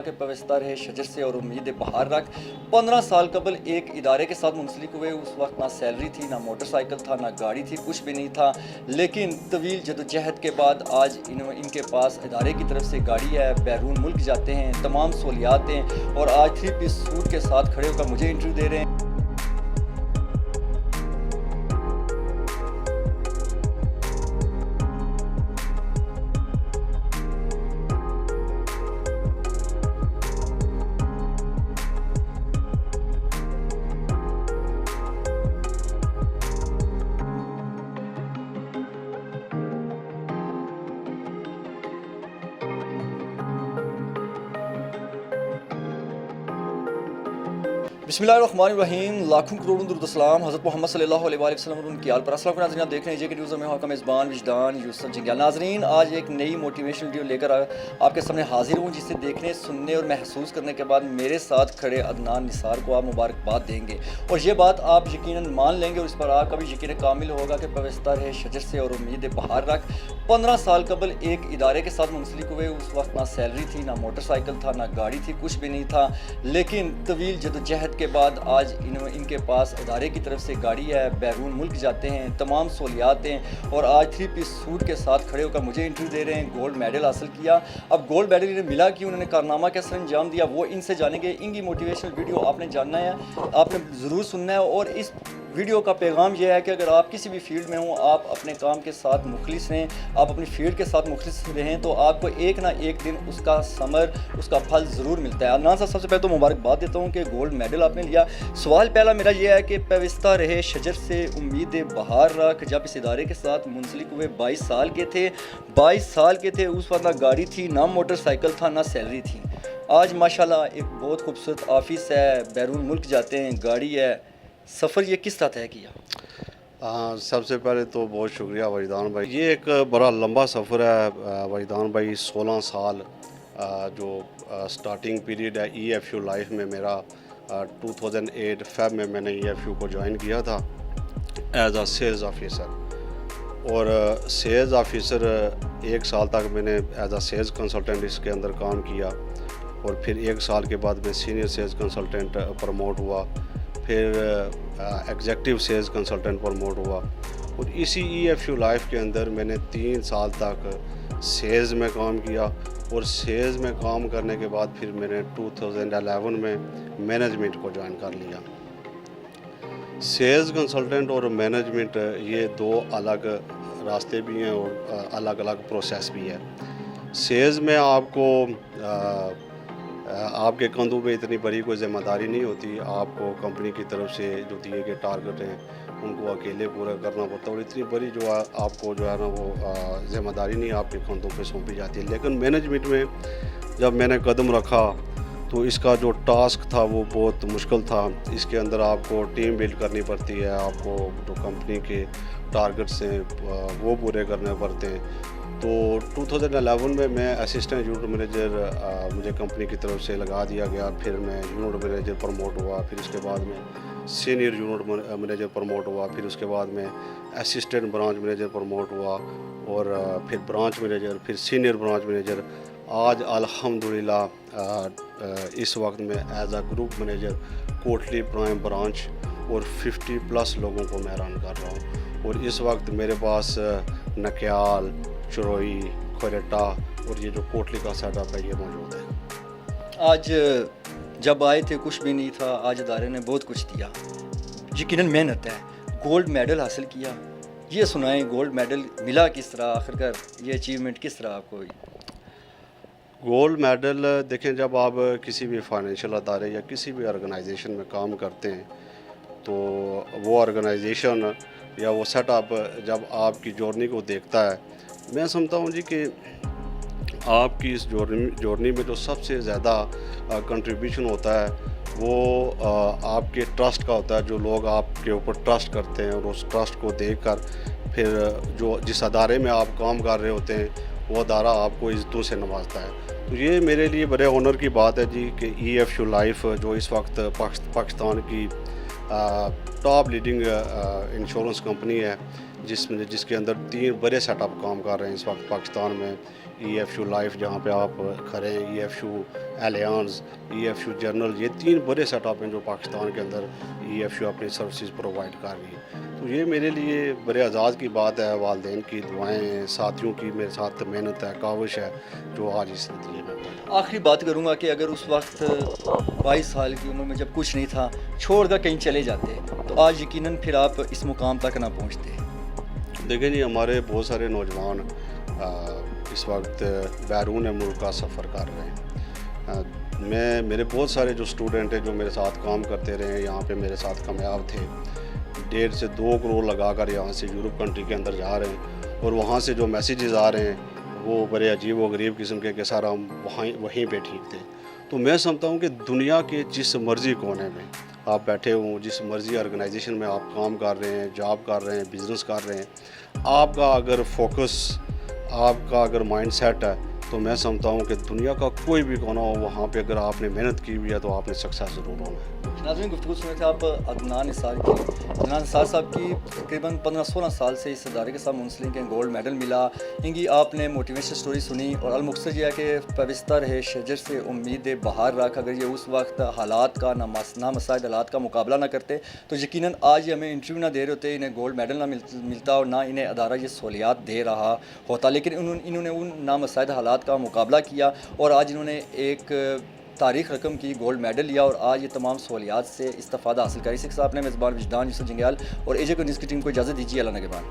के पवस्ता रहे शजर से और उम्मीद बहार रख 15 साल कबल एक इदारे के साथ मुंसलिक हुए। उस वक्त ना सैलरी थी, ना मोटरसाइकिल था, ना गाड़ी थी, कुछ भी नहीं था। लेकिन तवील जदोजहद के बाद आज इनके पास इदारे की तरफ से गाड़ी है, बैरून मुल्क जाते हैं, तमाम सहूलियात हैं और आज 3 पीस सूट के साथ खड़े होकर मुझे इंटरव्यू दे रहे हैं। बिस्मिल्लाहिर्रहमानिर्रहीम। लाखों करोड़ों दुरूद सलाम हज़रत मोहम्मद सल्लल्लाहु अलैहि वसल्लम और उनकी आल पर। अस्सलाम वालेकुम नाज़रीन, आप देख रहे हैं जे के न्यूज़ में आपका मेज़बान विजदान यूसुफ जंगियाल। नाज़रीन, आज एक नई मोटिवेशनल वीडियो लेकर आपके सामने हाजिर हूँ, जिसे देखने, सुनने और महसूस करने के बाद मेरे साथ खड़े अदनान निसार को आप मुबारकबाद देंगे और ये बात आप यकीनन मान लेंगे और इस पर आपका भी यकीन कामिल होगा कि पवस्ता रहे शजर से और उम्मीद बहार रख 15 साल कबल एक इदारे के साथ मुंसलिक हुए। उस वक्त ना सैलरी थी, ना मोटरसाइकिल था, ना गाड़ी थी, कुछ भी नहीं था। लेकिन तवील जदोजहद के बाद आज इनके पास इदारे की तरफ से गाड़ी है, बैरून मुल्क जाते हैं, तमाम सहूलियात हैं और आज 3 पीस सूट के साथ खड़े होकर मुझे इंटरव्यू दे रहे हैं। गोल्ड मेडल हासिल किया। अब गोल्ड मेडल इन्हें मिला कि उन्होंने कारनामा कैसे अंजाम दिया, वो इनसे जानेंगे। इनकी मोटिवेशनल वीडियो आपने जानना है, आपने ज़रूर सुनना है और इस वीडियो का पैगाम यह है कि अगर आप किसी भी फील्ड में हों, आप अपने काम के साथ मुखलिस रहें, आप अपनी फील्ड के साथ मुखलिस रहें, तो आपको एक ना एक दिन उसका समर, उसका फल ज़रूर मिलता है। अदनान साहब, सबसे पहले तो मुबारकबाद देता हूँ कि गोल्ड मेडल आपने लिया। सवाल पहला मेरा यह है कि पवस्ता रहे शजर से उम्मीद बहार रख, जब इस इदारे के साथ मुंसलिक हुए 22 साल के थे, 22 साल के थे, उस वक्त ना गाड़ी थी, ना मोटरसाइकिल था, ना सैलरी थी। आज माशाल्लाह एक बहुत खूबसूरत ऑफिस है, बैरून मुल्क जाते हैं, गाड़ी है। सफ़र ये किस तरह तय किया? सबसे पहले तो बहुत शुक्रिया वजदान भाई। ये एक बड़ा लंबा सफ़र है वजदान भाई। 16 साल जो स्टार्टिंग पीरियड है EFU लाइफ में मेरा 2008 फेब में मैंने EFU को ज्वाइन किया था एज आ सेल्स ऑफिसर। और सेल्स ऑफिसर 1 साल तक मैंने एज आ सेल्स कंसल्टेंट इसके अंदर काम किया और फिर 1 साल के बाद मैं सीनियर सेल्स कंसल्टेंट प्रमोट हुआ, फिर एग्जेक्टिव सेल्स कंसल्टेंट प्रमोट हुआ और इसी EFU लाइफ के अंदर मैंने 3 साल तक सेल्स में काम किया और सेल्स में काम करने के बाद फिर मैंने 2011 में मैनेजमेंट को ज्वाइन कर लिया। सेल्स कंसल्टेंट और मैनेजमेंट ये 2 अलग रास्ते भी हैं और अलग अलग प्रोसेस भी है। सेल्स में आपके कंधों पे इतनी बड़ी कोई ज़िम्मेदारी नहीं होती, आपको कंपनी की तरफ से जो दिए गए टारगेट हैं उनको अकेले पूरा करना पड़ता है और इतनी बड़ी जो है आपको जो है ना वो ज़िम्मेदारी नहीं आपके कंधों पे सौंपी जाती है। लेकिन मैनेजमेंट में जब मैंने कदम रखा तो इसका जो टास्क था वो बहुत मुश्किल था। इसके अंदर आपको टीम बिल्ड करनी पड़ती है, आपको जो कंपनी के टारगेट्स हैं वो पूरे करने पड़ते हैं। तो 2011 में मैं असिस्टेंट यूनिट मैनेजर मुझे कंपनी की तरफ से लगा दिया गया। फिर मैं यूनिट मैनेजर प्रमोट हुआ, फिर उसके बाद में सीनियर यूनिट मैनेजर प्रमोट हुआ, फिर उसके बाद में असिस्टेंट ब्रांच मैनेजर प्रमोट हुआ और फिर ब्रांच मैनेजर, फिर सीनियर ब्रांच मैनेजर। आज अल्हम्दुलिल्लाह इस वक्त में as a group manager Kotli prime branch और 50+ लोगों को मैं रन कर रहा हूँ और इस वक्त मेरे पास नक्याल, चरोई, खोरेटा और ये जो कोटली का सेटअप है ये मौजूद है। आज जब आए थे कुछ भी नहीं था, आज इदारे ने बहुत कुछ दिया। यकीनन मेहनत है, गोल्ड मेडल हासिल किया। ये सुनाएं, गोल्ड मेडल मिला किस तरह, आखिरकार ये अचीवमेंट किस तरह आपको हुई? गोल्ड मेडल देखें, जब आप किसी भी फाइनेंशियल अदारे या किसी भी ऑर्गेनाइजेशन में काम करते हैं तो वो ऑर्गेनाइजेशन या वो सेटअप जब आपकी जर्नी को देखता है, मैं समझता हूँ जी कि आपकी इस जर्नी में जो सबसे ज़्यादा कंट्रीब्यूशन होता है वो आपके ट्रस्ट का होता है। जो लोग आपके ऊपर ट्रस्ट करते हैं और उस ट्रस्ट को देखकर फिर जो जिस अदारे में आप काम कर रहे होते हैं वो अदारा आपको इज़्ज़तों से नवाजता है। तो ये मेरे लिए बड़े ऑनर की बात है जी कि EFU लाइफ जो इस वक्त पाकिस्तान की टॉप लीडिंग इंश्योरेंस कंपनी है, जिसके अंदर 3 बड़े सेटअप काम कर रहे हैं इस वक्त पाकिस्तान में। EFU लाइफ जहाँ पे आप खड़े हैं, EFU एलियांस, EFU जर्नल, ये 3 बड़े सेटअप हैं जो पाकिस्तान के अंदर EFU अपनी सर्विसेज प्रोवाइड कर रही है। तो ये मेरे लिए बड़े एजाज़ की बात है, वालिदैन की दुआएं हैं, साथियों की मेरे साथ मेहनत है, काविश है, जो आज इस नतीजे में। आखिरी बात करूँगा कि अगर उस वक्त 22 साल की उम्र में जब कुछ नहीं था, छोड़ कर कहीं चले जाते, तो आज यकीनन फिर आप इस मुकाम तक ना पहुँचते। देखें जी, हमारे बहुत सारे नौजवान इस वक्त बैरून मुल्क का सफ़र कर रहे हैं। मेरे बहुत सारे जो स्टूडेंट हैं जो मेरे साथ काम करते रहे हैं, यहाँ पे मेरे साथ कामयाब थे, 1.5 से 2 करोड़ लगाकर यहाँ से यूरोप कंट्री के अंदर जा रहे हैं, और वहाँ से जो मैसेजेस आ रहे हैं वो बड़े अजीब व गरीब किस्म के कि सर हम वहीं पे ठीक थे। तो मैं समझता हूँ कि दुनिया के जिस मर्ज़ी कोने में आप बैठे हों, जिस मर्ज़ी ऑर्गेनाइजेशन में आप काम कर रहे हैं, जॉब कर रहे हैं, बिज़नेस कर रहे हैं, आपका अगर फोकस, आपका अगर माइंड सेट है, तो मैं समझता हूँ कि दुनिया का कोई भी कोना हो, वहाँ पे अगर आपने मेहनत की हुई है तो आपने सक्सेस ज़रूर होना है। नाज़रीन, गुफ्तगू सुन रहे थे आप अदनान निसार की। अदनान निसार साहब की तकरीबन 15-16 साल से इस इदारे के साथ मुंसलिक हैं, गोल्ड मेडल मिला। इनकी आपने मोटिवेशन स्टोरी सुनी, और अलमुक्सर ये है कि पेविस्तर है शजर से उम्मीद बहार रख। अगर ये उस वक्त हालात का नामसाइद हालात का मुकाबला ना करते तो यकीनन आज ये हमें इंटरव्यू ना दे रहे होते, इन्हें गोल्ड मेडल ना मिलता, और ना इन्हें अदारा ये सहूलियात दे रहा होता। लेकिन इन्होंने उन नामसाइद हालात का मुकाबला किया, और आज इन्होंने एक तारीख रकम की गोल्ड मेडल लिया, और आज ये तमाम सहूलियात से इस्तिफ़ादा हासिल करी। इसी के साथ अपने मेज़बान विजदान यूसुफ जंग्याल और एजे को न्यूज़ की टीम को इजाज़त दीजिए। अल्लाह नगहबान।